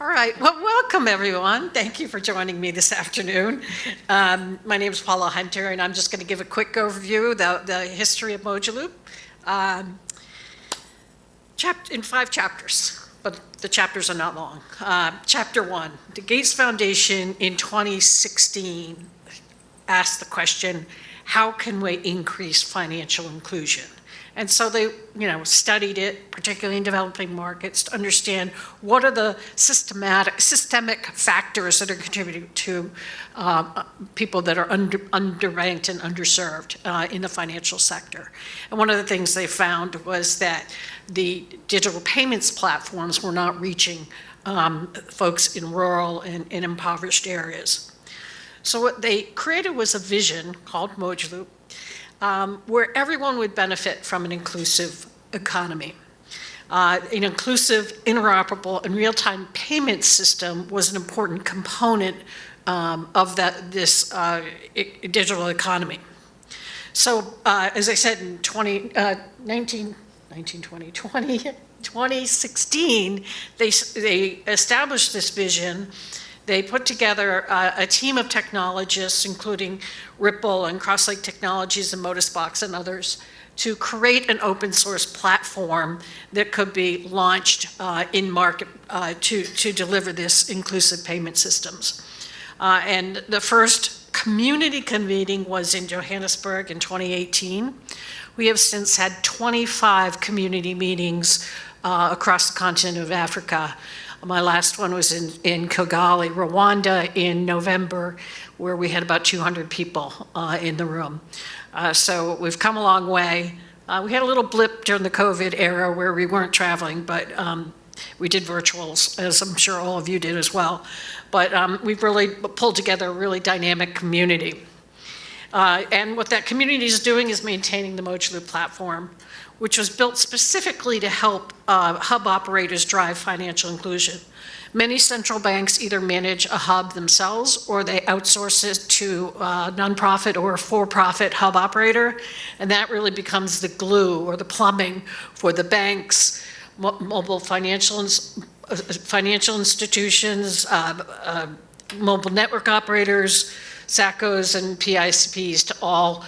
All right, well, welcome everyone. Thank you for joining me this afternoon. My name is Paula Hunter, and I'm just going to give a quick overview of the history of Mojaloop in 5 chapters, but the chapters are not long. Chapter 1, the Gates Foundation in 2016 asked the question, how can we increase financial inclusion? And so they, studied it, particularly in developing markets, to understand what are the systemic factors that are contributing to people that are underbanked and underserved in the financial sector. And one of the things they found was that the digital payments platforms were not reaching folks in rural and in impoverished areas. So what they created was a vision called Mojaloop, where everyone would benefit from an inclusive economy. An inclusive, interoperable, and real-time payment system was an important component of this digital economy. So as I said, in 2016, they established this vision. They put together a team of technologists, including Ripple and Crosslake Technologies and Modusbox and others, to create an open source platform that could be launched in market to deliver this inclusive payment systems. And the first community convening was in Johannesburg in 2018. We have since had 25 community meetings across the continent of Africa. My last one was in Kigali, Rwanda in November, where we had about 200 people in the room. So we've come a long way. We had a little blip during the COVID era where we weren't traveling, but we did virtuals, as I'm sure all of you did as well. But we've really pulled together a really dynamic community. And what that community is doing is maintaining the Mojaloop platform, which was built specifically to help hub operators drive financial inclusion. Many central banks either manage a hub themselves or they outsource it to a nonprofit or a for-profit hub operator, and that really becomes the glue or the plumbing for the banks, mobile financial institutions, mobile network operators, SACCOs and PICPs to all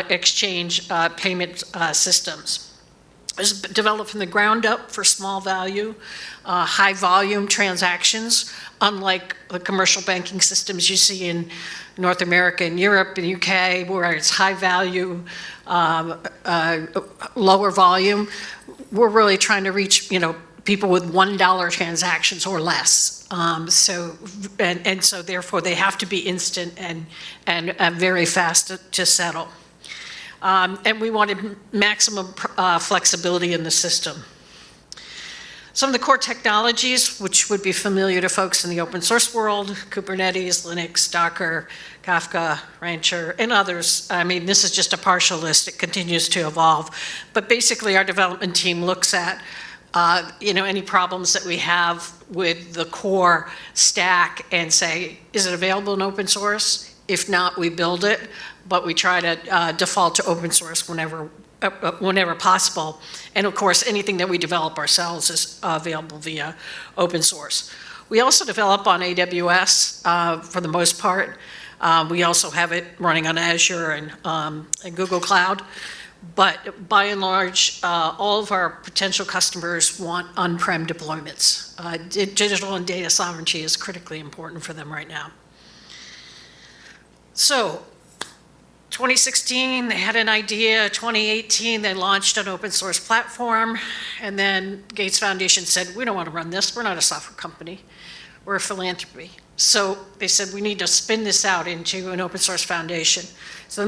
exchange payment systems. It was developed from the ground up for small value, high volume transactions, unlike the commercial banking systems you see in North America and Europe and UK, where it's high value, lower volume. We're really trying to reach, people with $1 transactions or less. So therefore they have to be instant and very fast to settle. And we wanted maximum flexibility in the system. Some of the core technologies, which would be familiar to folks in the open source world, Kubernetes, Linux, Docker, Kafka, Rancher, and others. I mean, this is just a partial list. It continues to evolve. But basically, our development team looks at any problems that we have with the core stack and say, is it available in open source? If not, we build it, but we try to default to open source whenever possible. And of course, anything that we develop ourselves is available via open source. We also develop on AWS for the most part. We also have it running on Azure and Google Cloud. But by and large, all of our potential customers want on-prem deployments. Digital and data sovereignty is critically important for them right now. So 2016, they had an idea. 2018, they launched an open source platform. And then Gates Foundation said, we don't want to run this. We're not a software company. We're a philanthropy. So they said, we need to spin this out into an open source foundation. So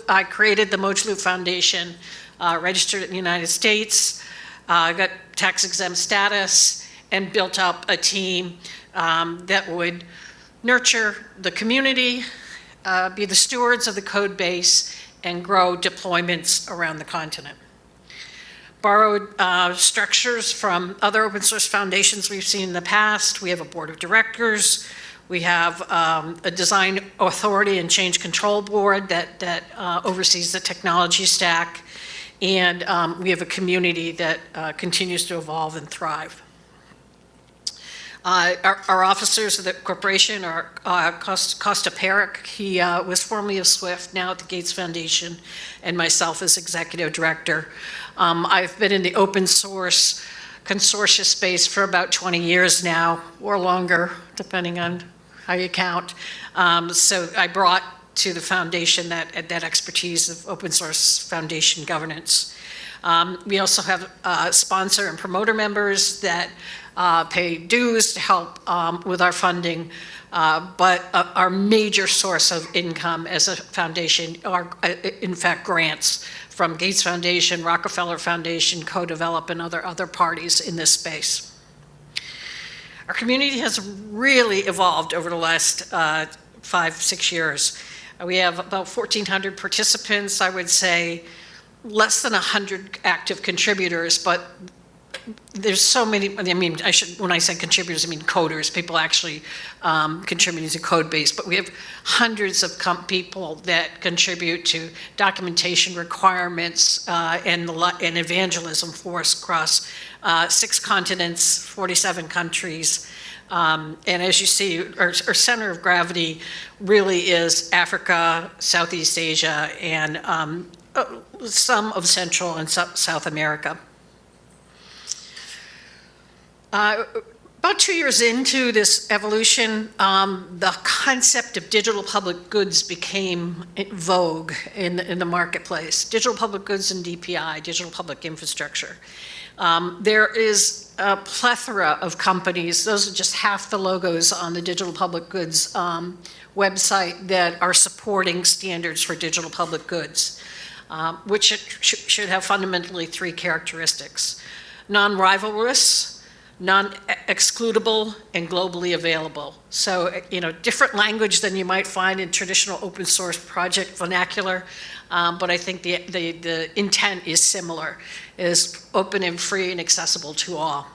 I created the Mojaloop Foundation, registered in the United States, got tax exempt status, and built up a team that would nurture the community, be the stewards of the code base, and grow deployments around the continent. Borrowed structures from other open source foundations we've seen in the past. We have a board of directors. We have a design authority and change control board that oversees the technology stack. And we have a community that continues to evolve and thrive. Our officers of the corporation are Costa Peric. He was formerly of SWIFT, now at the Gates Foundation, and myself as executive director. I've been in the open source consortia space for about 20 years now, or longer, depending on how you count. So I brought to the foundation that expertise of open source foundation governance. We also have sponsor and promoter members that pay dues to help with our funding, but our major source of income as a foundation are, in fact, grants from Gates Foundation, Rockefeller Foundation, Co-Develop, and other parties in this space. Our community has really evolved over the last 5-6 years. We have about 1,400 participants, I would say less than 100 active contributors, but there's so many. I mean, when I say contributors, I mean coders, people actually contributing to code base, but we have hundreds of people that contribute to documentation requirements and evangelism for us across 6 continents, 47 countries. And as you see, our center of gravity really is Africa, Southeast Asia, and some of Central and South America. About 2 years into this evolution, the concept of digital public goods became vogue in the marketplace. Digital public goods and DPI, digital public infrastructure. There is a plethora of companies, those are just half the logos on the digital public goods website, that are supporting standards for digital public goods, which should have fundamentally 3 characteristics: non-rivalrous, non-excludable, and globally available. So, different language than you might find in traditional open source project vernacular, but I think the intent is similar, is open and free and accessible to all.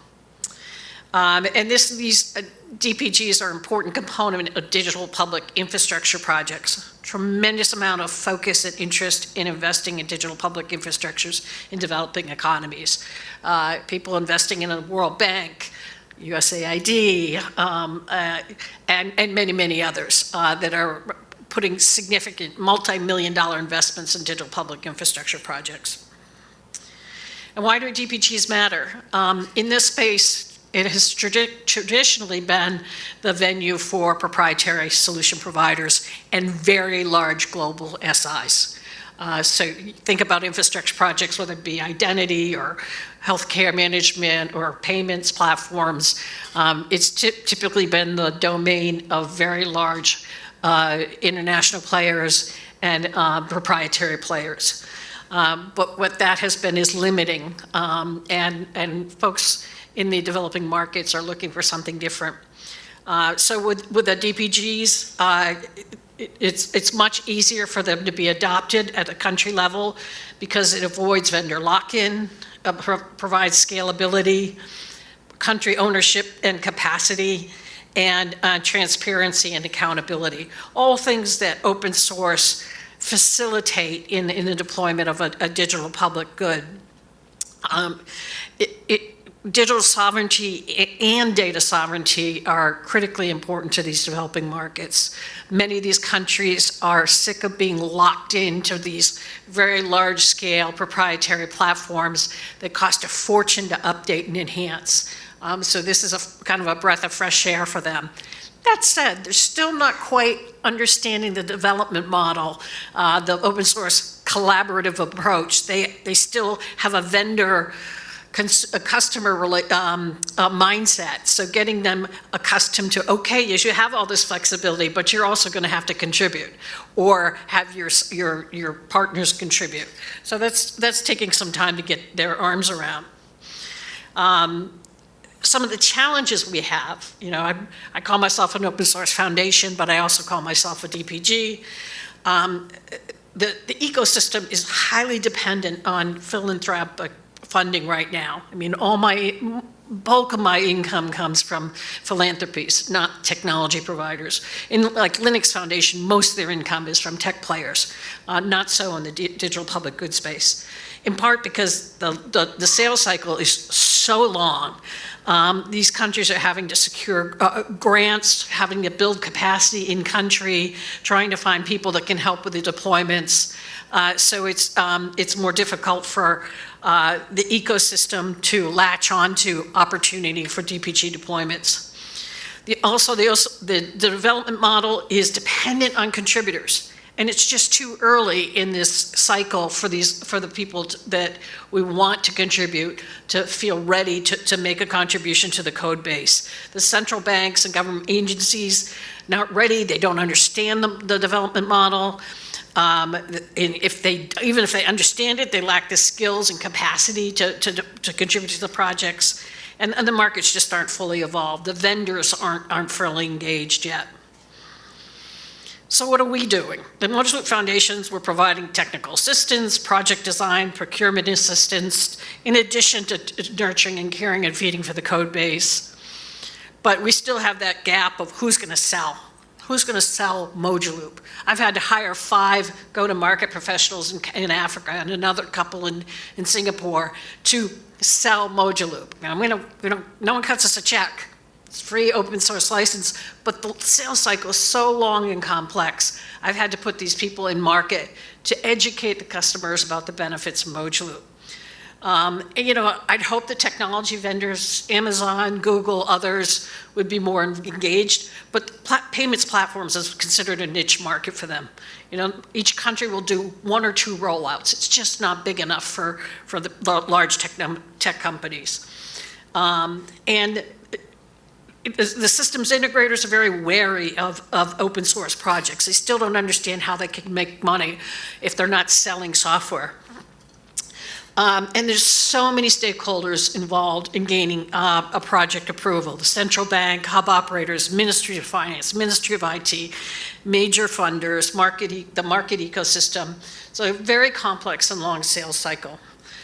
And these DPGs are an important component of digital public infrastructure projects. Tremendous amount of focus and interest in investing in digital public infrastructures in developing economies. People investing in the World Bank, USAID, and many, many others that are putting significant multi-million-dollar investments in digital public infrastructure projects. And why do DPGs matter? In this space, it has traditionally been the venue for proprietary solution providers and very large global SIs. So think about infrastructure projects, whether it be identity or healthcare management or payments platforms. It's typically been the domain of very large international players and proprietary players. But what that has been is limiting, and folks in the developing markets are looking for something different. So with the DPGs, it's much easier for them to be adopted at a country level because it avoids vendor lock-in, provides scalability, country ownership and capacity, and transparency and accountability. All things that open source facilitate in the deployment of a digital public good. Digital sovereignty and data sovereignty are critically important to these developing markets. Many of these countries are sick of being locked into these very large-scale proprietary platforms that cost a fortune to update and enhance. So this is a kind of a breath of fresh air for them. That said, they're still not quite understanding the development model, the open source collaborative approach. They still have a customer mindset. So getting them accustomed to, okay, yes, you have all this flexibility, but you're also going to have to contribute or have your partners contribute. So that's taking some time to get their arms around. Some of the challenges we have, I call myself an open source foundation, but I also call myself a DPG. The ecosystem is highly dependent on philanthropic funding right now. I mean, all my bulk of my income comes from philanthropies, not technology providers. In like Linux Foundation, most of their income is from tech players, not so in the digital public good space. In part because the sales cycle is so long. These countries are having to secure grants, having to build capacity in country, trying to find people that can help with the deployments. So it's more difficult for the ecosystem to latch on to opportunity for DPG deployments. The development model is dependent on contributors. And it's just too early in this cycle for the people that we want to contribute to feel ready to make a contribution to the code base. The central banks and government agencies not ready. They don't understand the development model. Even if they understand it, they lack the skills and capacity to contribute to the projects. And the markets just aren't fully evolved. The vendors aren't fully engaged yet. So what are we doing? The Mojaloop Foundations, we're providing technical assistance, project design, procurement assistance, in addition to nurturing and caring and feeding for the code base. But we still have that gap of who's going to sell. Who's going to sell Mojaloop? I've had to hire 5 go-to-market professionals in Africa and another couple in Singapore to sell Mojaloop. Now, no one cuts us a check. It's free open source license, but the sales cycle is so long and complex. I've had to put these people in market to educate the customers about the benefits of Mojaloop. I'd hope the technology vendors, Amazon, Google, others, would be more engaged, but payments platforms is considered a niche market for them. Each country will do 1 or 2 rollouts. It's just not big enough for the large tech companies. And the systems integrators are very wary of open source projects. They still don't understand how they can make money if they're not selling software. And there's so many stakeholders involved in gaining a project approval. The central bank, hub operators, Ministry of Finance, Ministry of IT, major funders, the market ecosystem. So a very complex and long sales cycle.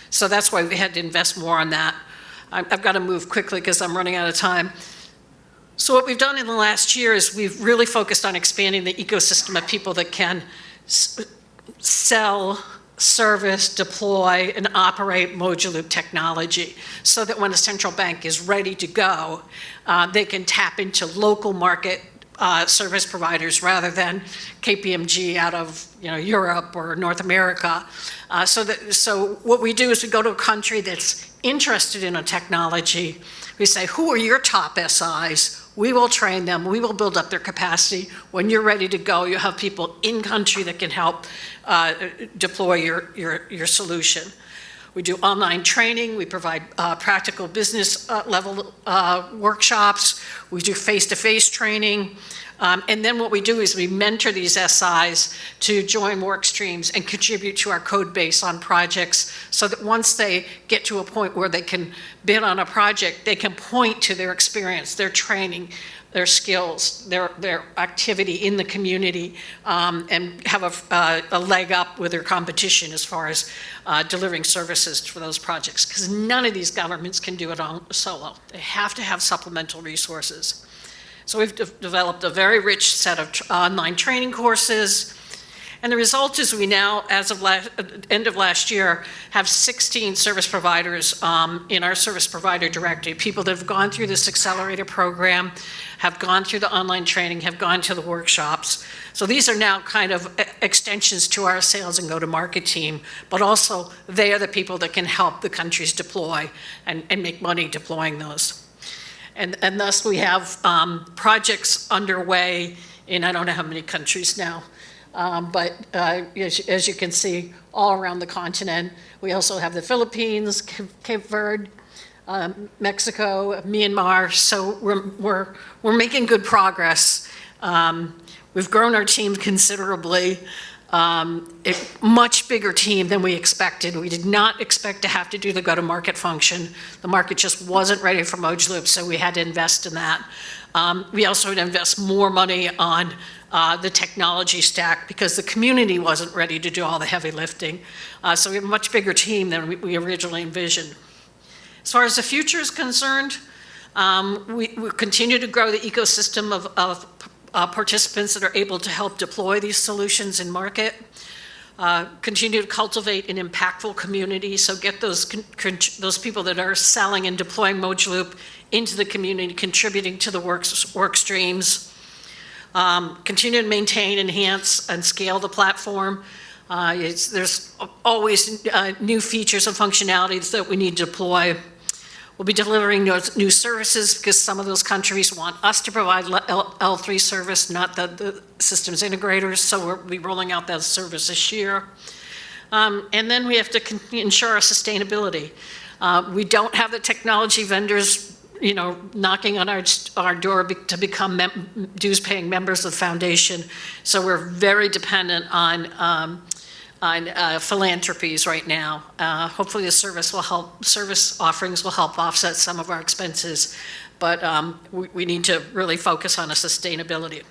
So that's why we had to invest more on that. I've got to move quickly because I'm running out of time. So what we've done in the last year is we've really focused on expanding the ecosystem of people that can sell, service, deploy, and operate Mojaloop technology so that when a central bank is ready to go, they can tap into local market service providers rather than KPMG out of Europe or North America. So what we do is we go to a country that's interested in a technology. We say, who are your top SIs? We will train them. We will build up their capacity. When you're ready to go, you have people in country that can help deploy your solution. We do online training. We provide practical business level workshops. We do face-to-face training. And then what we do is we mentor these SIs to join work streams and contribute to our code base on projects so that once they get to a point where they can bid on a project, they can point to their experience, their training, their skills, their activity in the community, and have a leg up with their competition as far as delivering services for those projects. Because none of these governments can do it on solo. They have to have supplemental resources. So we've developed a very rich set of online training courses. And the result is we now, as of end of last year, have 16 service providers in our service provider directory, people that have gone through this accelerator program, have gone through the online training, have gone to the workshops. So these are now kind of extensions to our sales and go-to-market team, but also they are the people that can help the countries deploy and make money deploying those. And thus we have projects underway in I don't know how many countries now, but as you can see, all around the continent. We also have the Philippines, Cape Verde, Mexico, Myanmar. So we're making good progress. We've grown our team considerably. A much bigger team than we expected. We did not expect to have to do the go-to-market function. The market just wasn't ready for Mojaloop, so we had to invest in that. We also had to invest more money on the technology stack because the community wasn't ready to do all the heavy lifting. So we have a much bigger team than we originally envisioned. As far as the future is concerned, we continue to grow the ecosystem of participants that are able to help deploy these solutions in market. Continue to cultivate an impactful community, so get those people that are selling and deploying Mojaloop into the community, contributing to the work streams. Continue to maintain, enhance, and scale the platform. There's always new features and functionalities that we need to deploy. We'll be delivering new services because some of those countries want us to provide L3 service, not the systems integrators, so we'll be rolling out that service this year. And then we have to ensure our sustainability. We don't have the technology vendors knocking on our door to become dues-paying members of the foundation, so we're very dependent on philanthropies right now. Hopefully the service offerings will help offset some of our expenses, but we need to really focus on sustainability.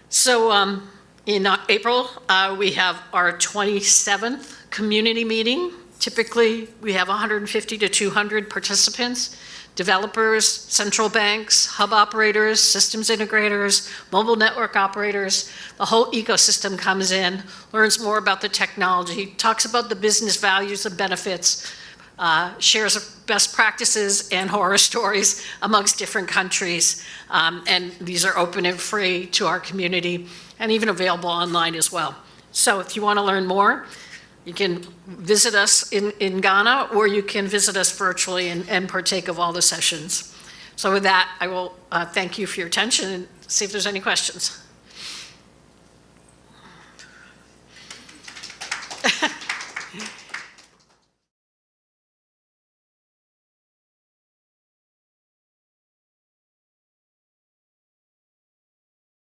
So in April, we have our 27th community meeting. Typically, we have 150 to 200 participants. Developers, central banks, hub operators, systems integrators, mobile network operators, the whole ecosystem comes in, learns more about the technology, talks about the business values and benefits, shares best practices and horror stories amongst different countries. And these are open and free to our community and even available online as well. So if you want to learn more, you can visit us in Ghana, or you can visit us virtually and partake of all the sessions. So with that, I will thank you for your attention and see if there's any questions.